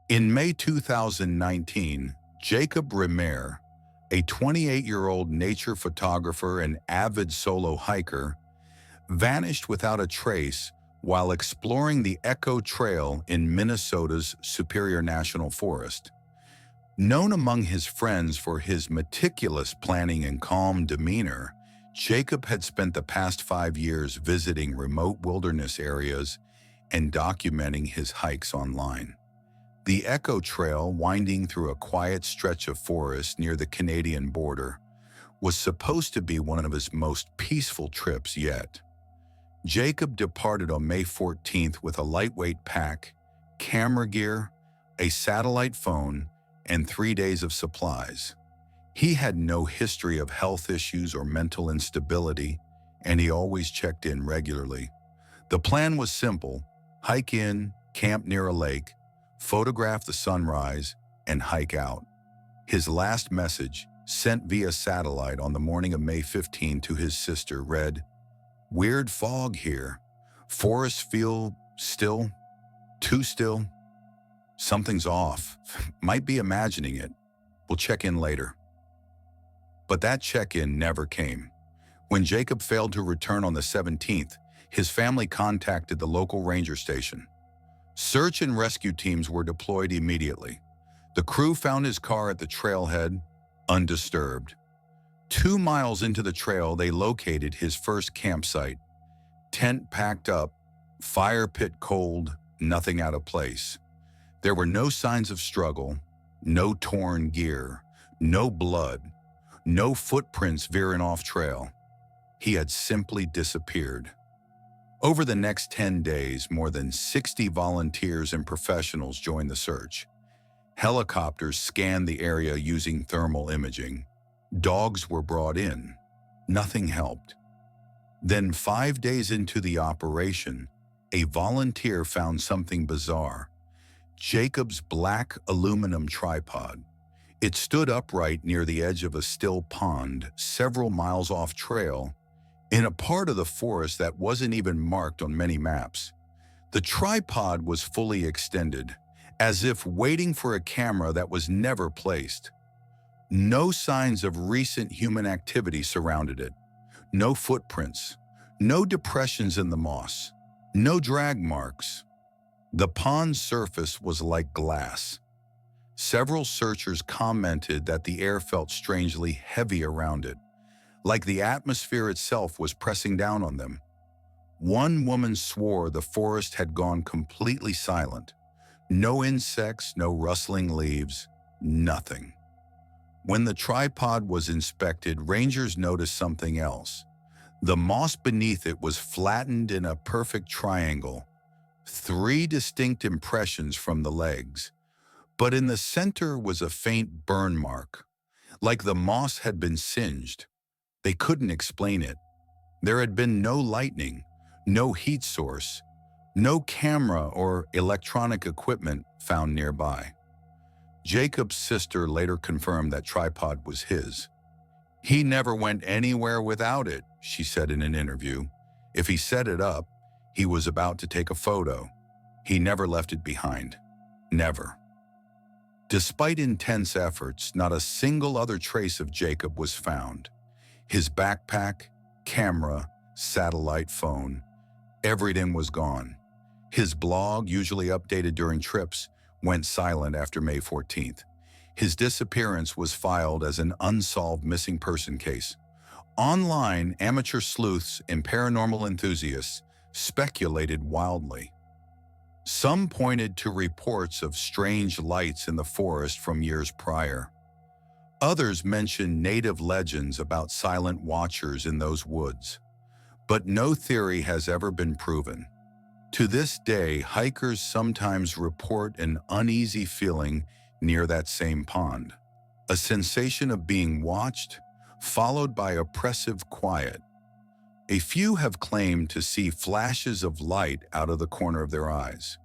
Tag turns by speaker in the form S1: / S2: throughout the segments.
S1: In May 2019, Jacob Remer, a 28-year-old nature photographer and avid solo hiker, vanished without a trace while exploring the Echo Trail in Minnesota's Superior National Forest. Known among his friends for his meticulous planning and calm demeanor, Jacob had spent the past 5 years visiting remote wilderness areas and documenting his hikes online. The Echo Trail, winding through a quiet stretch of forest near the Canadian border, was supposed to be one of his most peaceful trips yet. Jacob departed on May 14th with a lightweight pack, camera gear, a satellite phone, and 3 days of supplies. He had no history of health issues or mental instability, and he always checked in regularly. The plan was simple: hike in, camp near a lake, photograph the sunrise, and hike out. His last message, sent via satellite on the morning of May 15 to his sister, read, "Weird fog here. Forests feel still, too still. Something's off. Might be imagining it. We'll check in later." But that check-in never came. When Jacob failed to return on the 17th, his family contacted the local ranger station. Search and rescue teams were deployed immediately. The crew found his car at the trailhead, undisturbed. 2 miles into the trail, they located his first campsite. Tent packed up, fire pit cold, nothing out of place. There were no signs of struggle, no torn gear, no blood, no footprints veering off trail. He had simply disappeared. Over the next 10 days, more than 60 volunteers and professionals joined the search. Helicopters scanned the area using thermal imaging. Dogs were brought in. Nothing helped. Then 5 days into the operation, a volunteer found something bizarre: Jacob's black aluminum tripod. It stood upright near the edge of a still pond several miles off trail, in a part of the forest that wasn't even marked on many maps. The tripod was fully extended, as if waiting for a camera that was never placed. No signs of recent human activity surrounded it. No footprints, no depressions in the moss, no drag marks. The pond's surface was like glass. Several searchers commented that the air felt strangely heavy around it, like the atmosphere itself was pressing down on them. One woman swore the forest had gone completely silent. No insects, no rustling leaves, nothing. When the tripod was inspected, rangers noticed something else. The moss beneath it was flattened in a perfect triangle, 3 distinct impressions from the legs. But in the center was a faint burn mark, like the moss had been singed. They couldn't explain it. There had been no lightning, no heat source, no camera or electronic equipment found nearby. Jacob's sister later confirmed that tripod was his. "He never went anywhere without it," she said in an interview. "If he set it up, he was about to take a photo. He never left it behind. Never." Despite intense efforts, not a single other trace of Jacob was found. His backpack, camera, satellite phone, everything was gone. His blog, usually updated during trips, went silent after May 14th. His disappearance was filed as an unsolved missing person case. Online, amateur sleuths and paranormal enthusiasts speculated wildly. Some pointed to reports of strange lights in the forest from years prior. Others mentioned native legends about silent watchers in those woods. But no theory has ever been proven. To this day, hikers sometimes report an uneasy feeling near that same pond, a sensation of being watched, followed by oppressive quiet. A few have claimed to see flashes of light out of the corner of their eyes.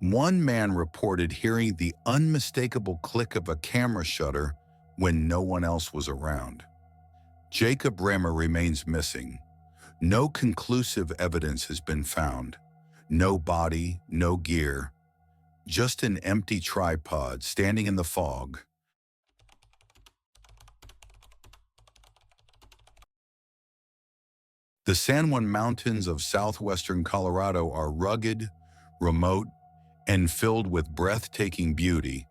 S1: One man reported hearing the unmistakable click of a camera shutter when no one else was around. Jacob Remer remains missing. No conclusive evidence has been found. No body, no gear, just an empty tripod standing in the fog. The San Juan Mountains of southwestern Colorado are rugged, remote, and filled with breathtaking beauty,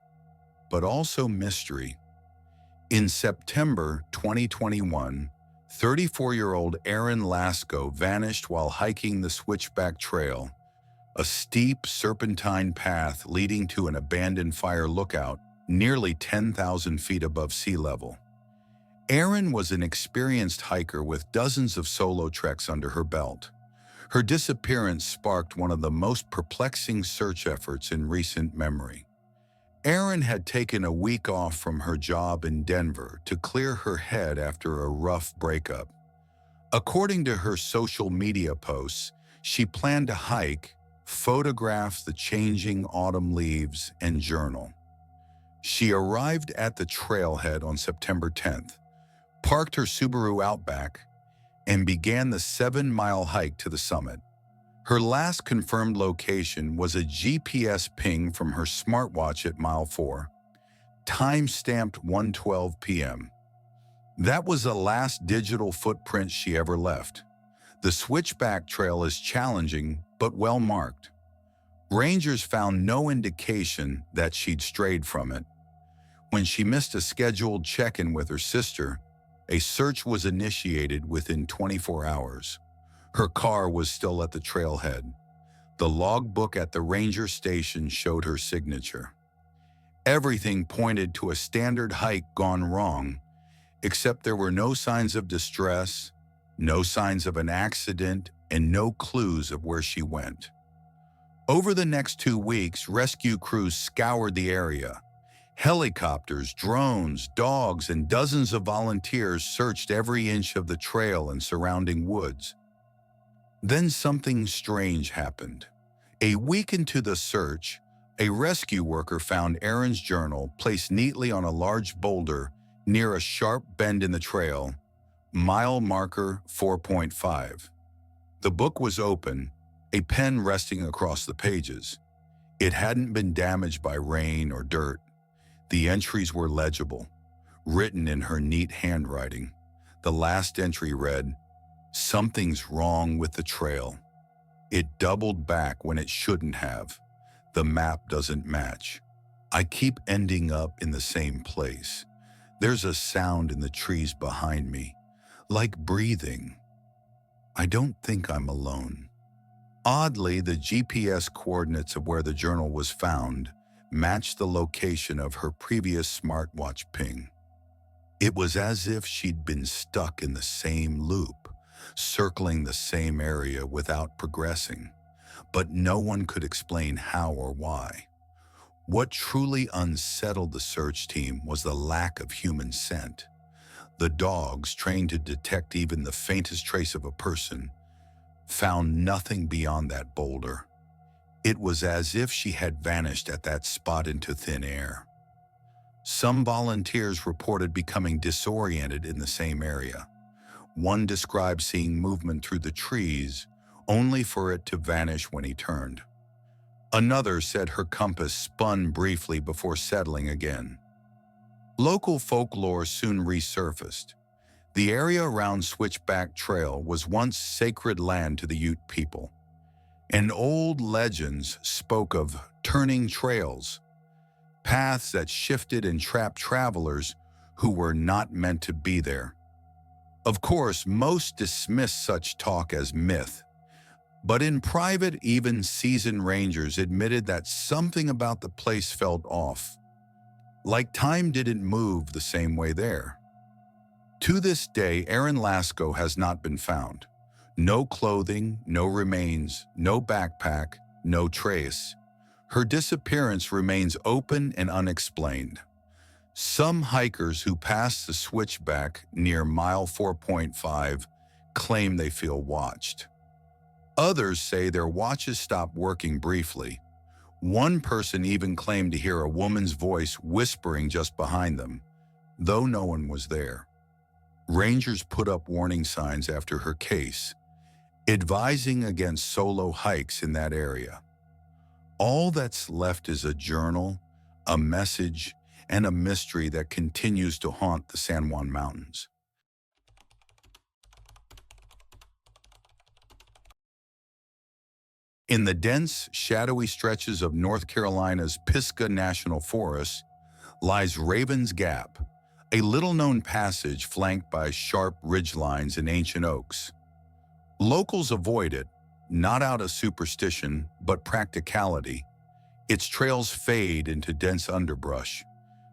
S1: but also mystery. In September 2021, 34-year-old Aaron Lasco vanished while hiking the Switchback Trail, a steep, serpentine path leading to an abandoned fire lookout nearly 10,000 feet above sea level. Aaron was an experienced hiker with dozens of solo treks under her belt. Her disappearance sparked one of the most perplexing search efforts in recent memory. Aaron had taken a week off from her job in Denver to clear her head after a rough breakup. According to her social media posts, she planned to hike, photograph the changing autumn leaves, and journal. She arrived at the trailhead on September 10th, parked her Subaru Outback, and began the 7-mile hike to the summit. Her last confirmed location was a GPS ping from her smartwatch at mile 4, time-stamped 1:12 p.m. That was the last digital footprint she ever left. The Switchback Trail is challenging but well-marked. Rangers found no indication that she'd strayed from it. When she missed a scheduled check-in with her sister, a search was initiated within 24 hours. Her car was still at the trailhead. The logbook at the ranger station showed her signature. Everything pointed to a standard hike gone wrong, except there were no signs of distress, no signs of an accident, and no clues of where she went. Over the next 2 weeks, rescue crews scoured the area. Helicopters, drones, dogs, and dozens of volunteers searched every inch of the trail and surrounding woods. Then something strange happened. A week into the search, a rescue worker found Aaron's journal placed neatly on a large boulder near a sharp bend in the trail, mile marker 4.5. The book was open, a pen resting across the pages. It hadn't been damaged by rain or dirt. The entries were legible, written in her neat handwriting. The last entry read, "Something's wrong with the trail. It doubled back when it shouldn't have. The map doesn't match. I keep ending up in the same place. There's a sound in the trees behind me, like breathing. I don't think I'm alone." Oddly, the GPS coordinates of where the journal was found matched the location of her previous smartwatch ping. It was as if she'd been stuck in the same loop, circling the same area without progressing, but no one could explain how or why. What truly unsettled the search team was the lack of human scent. The dogs, trained to detect even the faintest trace of a person, found nothing beyond that boulder. It was as if she had vanished at that spot into thin air. Some volunteers reported becoming disoriented in the same area. One described seeing movement through the trees, only for it to vanish when he turned. Another said her compass spun briefly before settling again. Local folklore soon resurfaced. The area around Switchback Trail was once sacred land to the Ute people, and old legends spoke of turning trails, paths that shifted and trapped travelers who were not meant to be there. Of course, most dismissed such talk as myth, but in private, even seasoned rangers admitted that something about the place felt off, like time didn't move the same way there. To this day, Aaron Lasco has not been found. No clothing, no remains, no backpack, no trace. Her disappearance remains open and unexplained. Some hikers who pass the switchback near mile 4.5 claim they feel watched. Others say their watches stop working briefly. One person even claimed to hear a woman's voice whispering just behind them, though no one was there. Rangers put up warning signs after her case, advising against solo hikes in that area. All that's left is a journal, a message, and a mystery that continues to haunt the San Juan Mountains. In the dense, shadowy stretches of North Carolina's Pisgah National Forest lies Raven's Gap, a little-known passage flanked by sharp ridgelines and ancient oaks. Locals avoid it, not out of superstition, but practicality. Its trails fade into dense underbrush,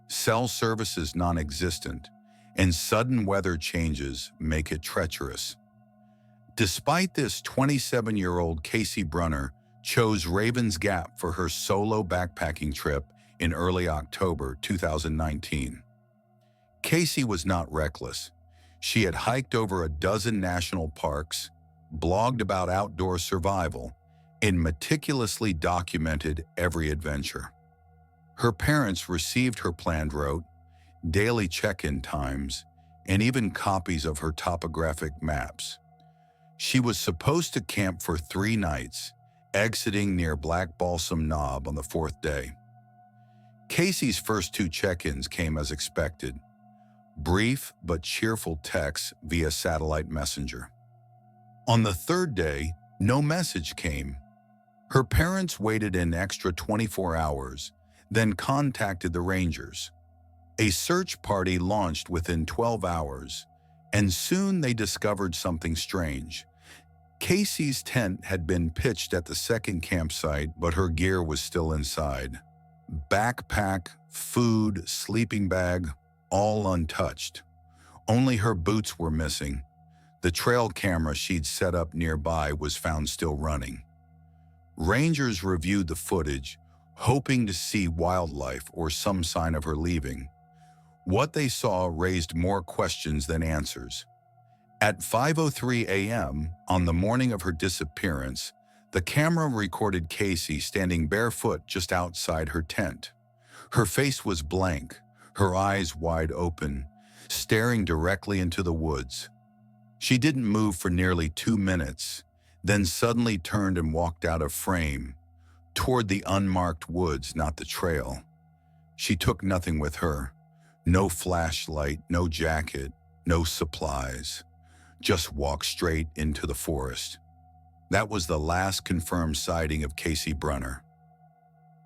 S1: cell service is non-existent, and sudden weather changes make it treacherous. Despite this, 27-year-old Casey Brunner chose Raven's Gap for her solo backpacking trip in early October 2019. Casey was not reckless. She had hiked over a dozen national parks, blogged about outdoor survival, and meticulously documented every adventure. Her parents received her planned route, daily check-in times, and even copies of her topographic maps. She was supposed to camp for 3 nights, exiting near Black Balsam Knob on the 4th day. Casey's first 2 check-ins came as expected, brief but cheerful texts via satellite messenger. On the 3rd day, no message came. Her parents waited an extra 24 hours, then contacted the rangers. A search party launched within 12 hours, and soon they discovered something strange. Casey's tent had been pitched at the second campsite, but her gear was still inside. Backpack, food, sleeping bag, all untouched. Only her boots were missing. The trail camera she'd set up nearby was found still running. Rangers reviewed the footage, hoping to see wildlife or some sign of her leaving. What they saw raised more questions than answers. At 5:03 a.m., on the morning of her disappearance, the camera recorded Casey standing barefoot just outside her tent. Her face was blank, her eyes wide open, staring directly into the woods. She didn't move for nearly 2 minutes, then suddenly turned and walked out of frame, toward the unmarked woods, not the trail. She took nothing with her. No flashlight, no jacket, no supplies. Just walked straight into the forest. That was the last confirmed sighting of Casey Brunner.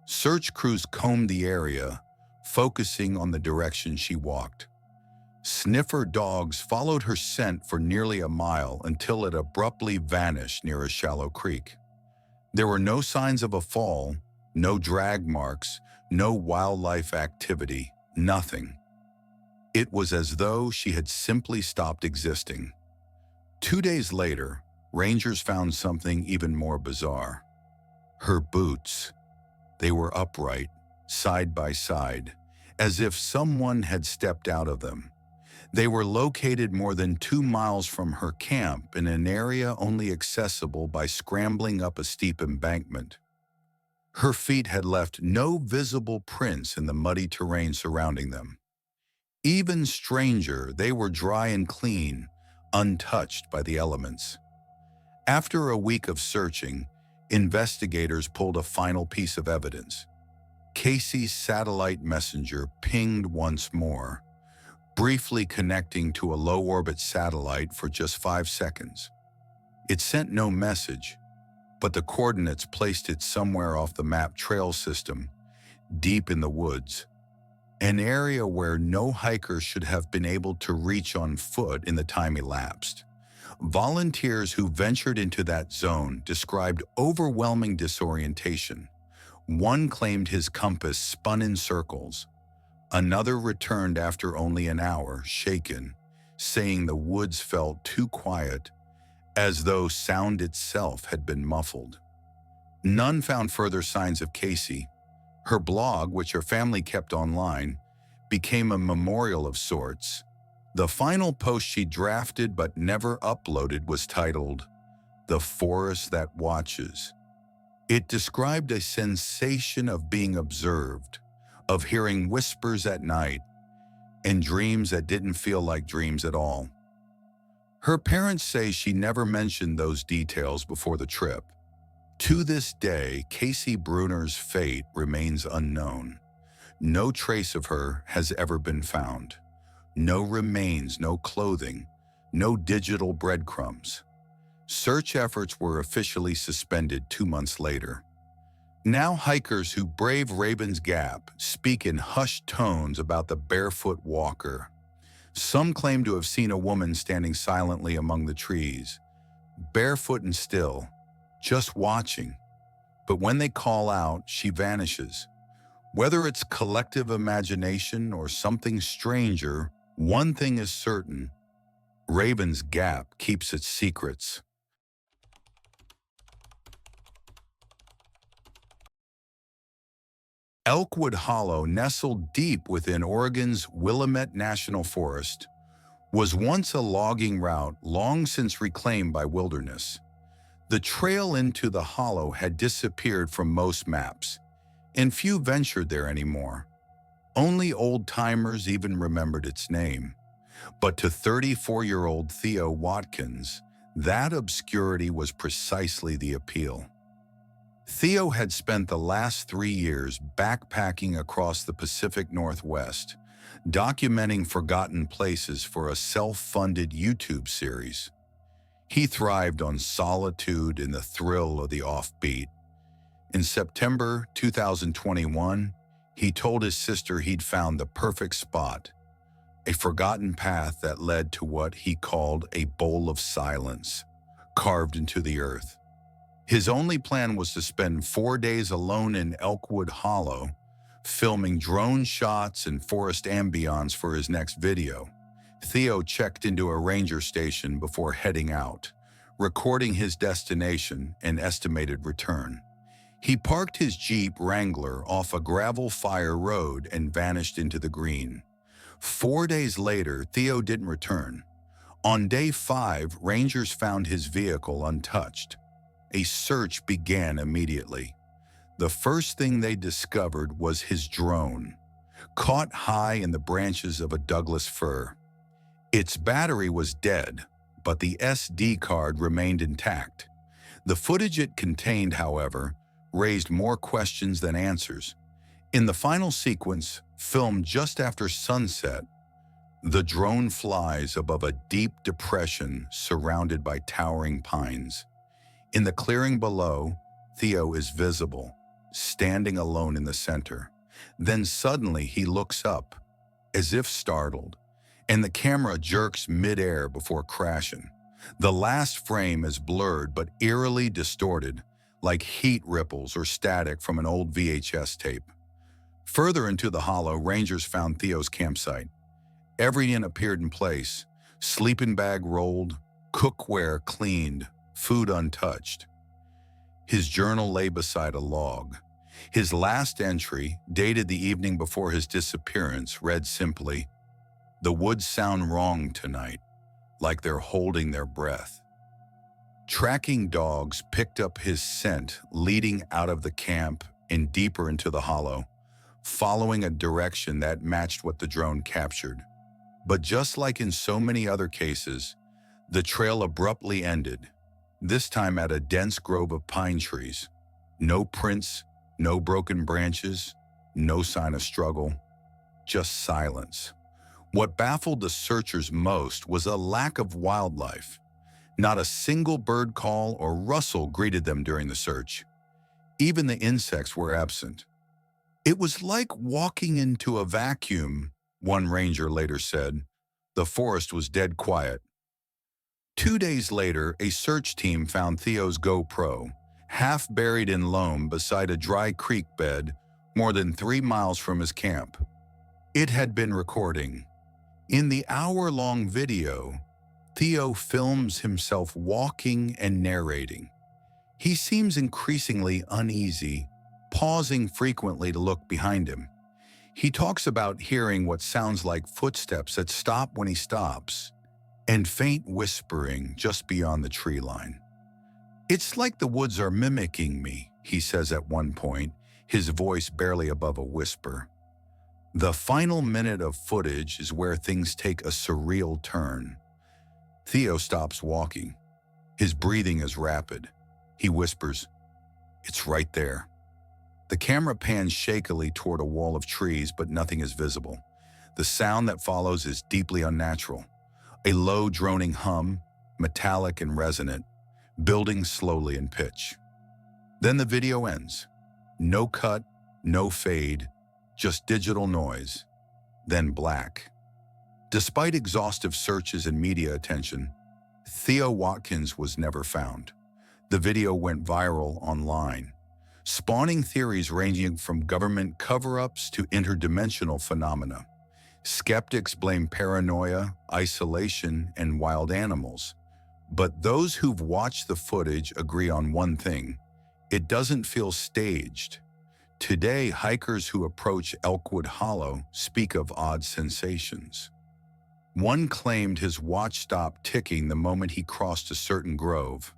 S1: Search crews combed the area, focusing on the direction she walked. Sniffer dogs followed her scent for nearly a mile until it abruptly vanished near a shallow creek. There were no signs of a fall, no drag marks, no wildlife activity, nothing. It was as though she had simply stopped existing. 2 days later, rangers found something even more bizarre. Her boots. They were upright, side by side, as if someone had stepped out of them. They were located more than 2 miles from her camp in an area only accessible by scrambling up a steep embankment. Her feet had left no visible prints in the muddy terrain surrounding them. Even stranger, they were dry and clean, untouched by the elements. After a week of searching, investigators pulled a final piece of evidence. Casey's satellite messenger pinged once more, briefly connecting to a low-orbit satellite for just 5 seconds. It sent no message, but the coordinates placed it somewhere off the map trail system, deep in the woods, an area where no hiker should have been able to reach on foot in the time elapsed. Volunteers who ventured into that zone described overwhelming disorientation. One claimed his compass spun in circles. Another returned after only an hour, shaken, saying the woods felt too quiet, as though sound itself had been muffled. None found further signs of Casey. Her blog, which her family kept online, became a memorial of sorts. The final post she drafted but never uploaded was titled, "The Forest That Watches." It described a sensation of being observed, of hearing whispers at night, and dreams that didn't feel like dreams at all. Her parents say she never mentioned those details before the trip. To this day, Casey Bruner's fate remains unknown. No trace of her has ever been found. No remains, no clothing, no digital breadcrumbs. Search efforts were officially suspended 2 months later. Now hikers who brave Raven's Gap speak in hushed tones about the barefoot walker. Some claim to have seen a woman standing silently among the trees, barefoot and still, just watching. But when they call out, she vanishes. Whether it's collective imagination or something stranger, one thing is certain: Raven's Gap keeps its secrets. Elkwood Hollow, nestled deep within Oregon's Willamette National Forest, was once a logging route long since reclaimed by wilderness. The trail into the hollow had disappeared from most maps, and few ventured there anymore. Only old-timers even remembered its name. But to 34-year-old Theo Watkins, that obscurity was precisely the appeal. Theo had spent the last 3 years backpacking across the Pacific Northwest, documenting forgotten places for a self-funded YouTube series. He thrived on solitude and the thrill of the offbeat. In September 2021, he told his sister he'd found the perfect spot, a forgotten path that led to what he called a bowl of silence, carved into the earth. His only plan was to spend 4 days alone in Elkwood Hollow, filming drone shots and forest ambience for his next video. Theo checked into a ranger station before heading out, recording his destination and estimated return. He parked his Jeep Wrangler off a gravel fire road and vanished into the green. 4 days later, Theo didn't return. On day 5, rangers found his vehicle untouched. A search began immediately. The first thing they discovered was his drone, caught high in the branches of a Douglas fir. Its battery was dead, but the SD card remained intact. The footage it contained, however, raised more questions than answers. In the final sequence, filmed just after sunset, the drone flies above a deep depression surrounded by towering pines. In the clearing below, Theo is visible, standing alone in the center. Then suddenly he looks up, as if startled, and the camera jerks mid-air before crashing. The last frame is blurred but eerily distorted, like heat ripples or static from an old VHS tape. Further into the hollow, rangers found Theo's campsite. Everything appeared in place: sleeping bag rolled, cookware cleaned, food untouched. His journal lay beside a log. His last entry, dated the evening before his disappearance, read simply, "The woods sound wrong tonight, like they're holding their breath." Tracking dogs picked up his scent leading out of the camp and deeper into the hollow, following a direction that matched what the drone captured. But just like in so many other cases, the trail abruptly ended, this time at a dense grove of pine trees. No prints, no broken branches, no sign of struggle, just silence. What baffled the searchers most was a lack of wildlife. Not a single bird call or rustle greeted them during the search. Even the insects were absent. "It was like walking into a vacuum," one ranger later said. The forest was dead quiet. 2 days later, a search team found Theo's GoPro, half buried in loam beside a dry creek bed more than 3 miles from his camp. It had been recording. In the hour-long video, Theo films himself walking and narrating. He seems increasingly uneasy, pausing frequently to look behind him. He talks about hearing what sounds like footsteps that stop when he stops, and faint whispering just beyond the tree line. "It's like the woods are mimicking me," he says at one point, his voice barely above a whisper. The final minute of footage is where things take a surreal turn. Theo stops walking. His breathing is rapid. He whispers, It's right there. The camera pans shakily toward a wall of trees, but nothing is visible. The sound that follows is deeply unnatural. A low droning hum, metallic and resonant, building slowly in pitch. Then the video ends. No cut, no fade, just digital noise, then black. Despite exhaustive searches and media attention, Theo Watkins was never found. The video went viral online, spawning theories ranging from government cover-ups to interdimensional phenomena. Skeptics blame paranoia, isolation, and wild animals. But those who've watched the footage agree on one thing: it doesn't feel staged. Today, hikers who approach Elkwood Hollow speak of odd sensations. One claimed his watch stopped ticking the moment he crossed a certain grove.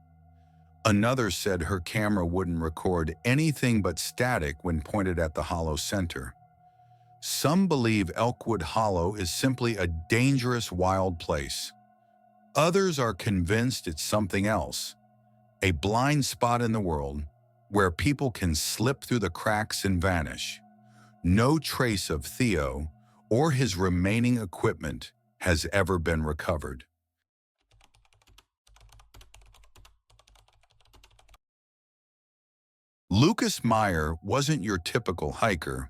S1: Another said her camera wouldn't record anything but static when pointed at the hollow center. Some believe Elkwood Hollow is simply a dangerous wild place. Others are convinced it's something else, a blind spot in the world where people can slip through the cracks and vanish. No trace of Theo or his remaining equipment has ever been recovered. Lucas Meyer wasn't your typical hiker.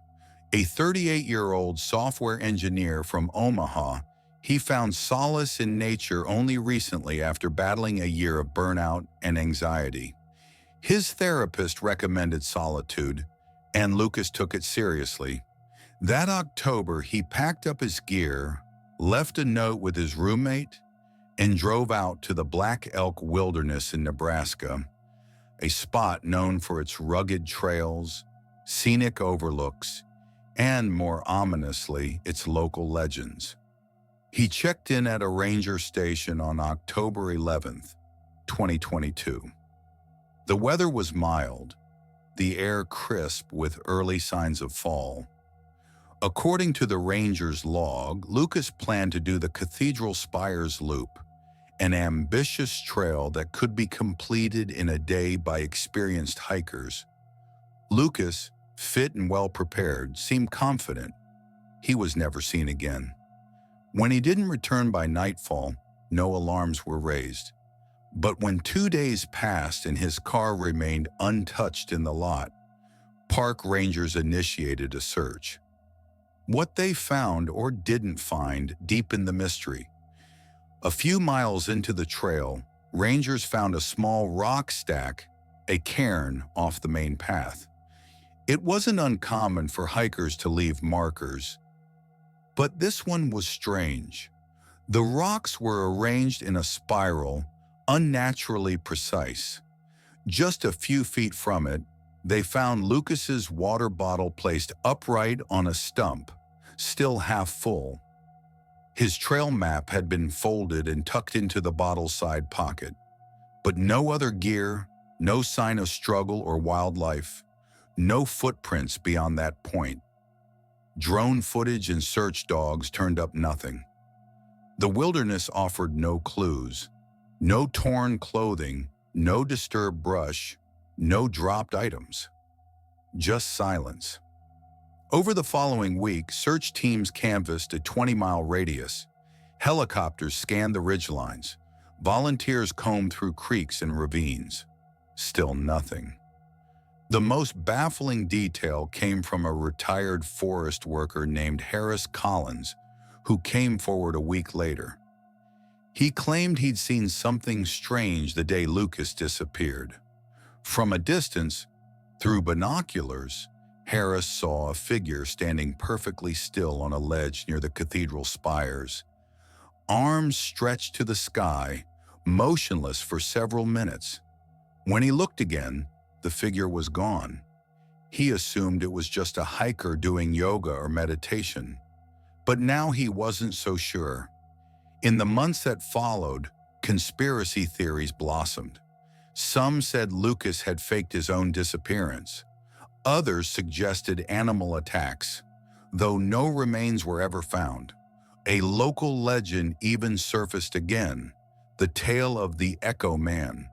S1: A 38-year-old software engineer from Omaha, he found solace in nature only recently after battling a year of burnout and anxiety. His therapist recommended solitude, and Lucas took it seriously. That October, he packed up his gear, left a note with his roommate, and drove out to the Black Elk Wilderness in Nebraska, a spot known for its rugged trails, scenic overlooks, and, more ominously, its local legends. He checked in at a ranger station on October 11th, 2022. The weather was mild, the air crisp with early signs of fall. According to the ranger's log, Lucas planned to do the Cathedral Spires Loop, an ambitious trail that could be completed in a day by experienced hikers. Lucas, fit and well-prepared, seemed confident. He was never seen again. When he didn't return by nightfall, no alarms were raised. But when 2 days passed and his car remained untouched in the lot, park rangers initiated a search. What they found or didn't find deepened the mystery. A few miles into the trail, rangers found a small rock stack, a cairn, off the main path. It wasn't uncommon for hikers to leave markers, but this one was strange. The rocks were arranged in a spiral, unnaturally precise. Just a few feet from it, they found Lucas's water bottle placed upright on a stump, still half full. His trail map had been folded and tucked into the bottle's side pocket, but no other gear, no sign of struggle or wildlife, no footprints beyond that point. Drone footage and search dogs turned up nothing. The wilderness offered no clues, no torn clothing, no disturbed brush, no dropped items. Just silence. Over the following week, search teams canvassed a 20-mile radius. Helicopters scanned the ridgelines. Volunteers combed through creeks and ravines. Still nothing. The most baffling detail came from a retired forest worker named Harris Collins, who came forward a week later. He claimed he'd seen something strange the day Lucas disappeared. From a distance, through binoculars, Harris saw a figure standing perfectly still on a ledge near the cathedral spires. Arms stretched to the sky, motionless for several minutes. When he looked again, the figure was gone. He assumed it was just a hiker doing yoga or meditation. But now he wasn't so sure. In the months that followed, conspiracy theories blossomed. Some said Lucas had faked his own disappearance. Others suggested animal attacks, though no remains were ever found. A local legend even surfaced again, the tale of the Echo Man,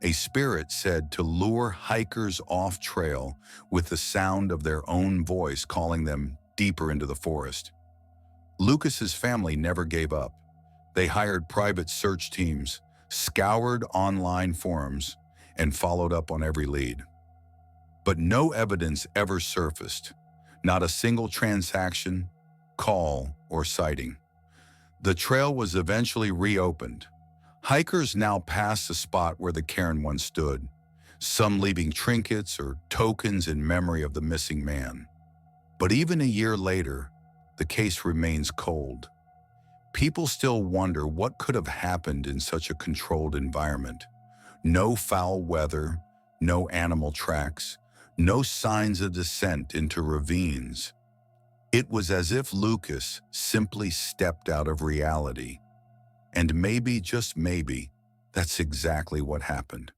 S1: a spirit said to lure hikers off trail with the sound of their own voice calling them deeper into the forest. Lucas's family never gave up. They hired private search teams, scoured online forums, and followed up on every lead. But no evidence ever surfaced, not a single transaction, call, or sighting. The trail was eventually reopened. Hikers now passed the spot where the cairn once stood, some leaving trinkets or tokens in memory of the missing man. But even a year later, the case remains cold. People still wonder what could have happened in such a controlled environment. No foul weather, no animal tracks, no signs of descent into ravines. It was as if Lucas simply stepped out of reality. And maybe, just maybe, that's exactly what happened.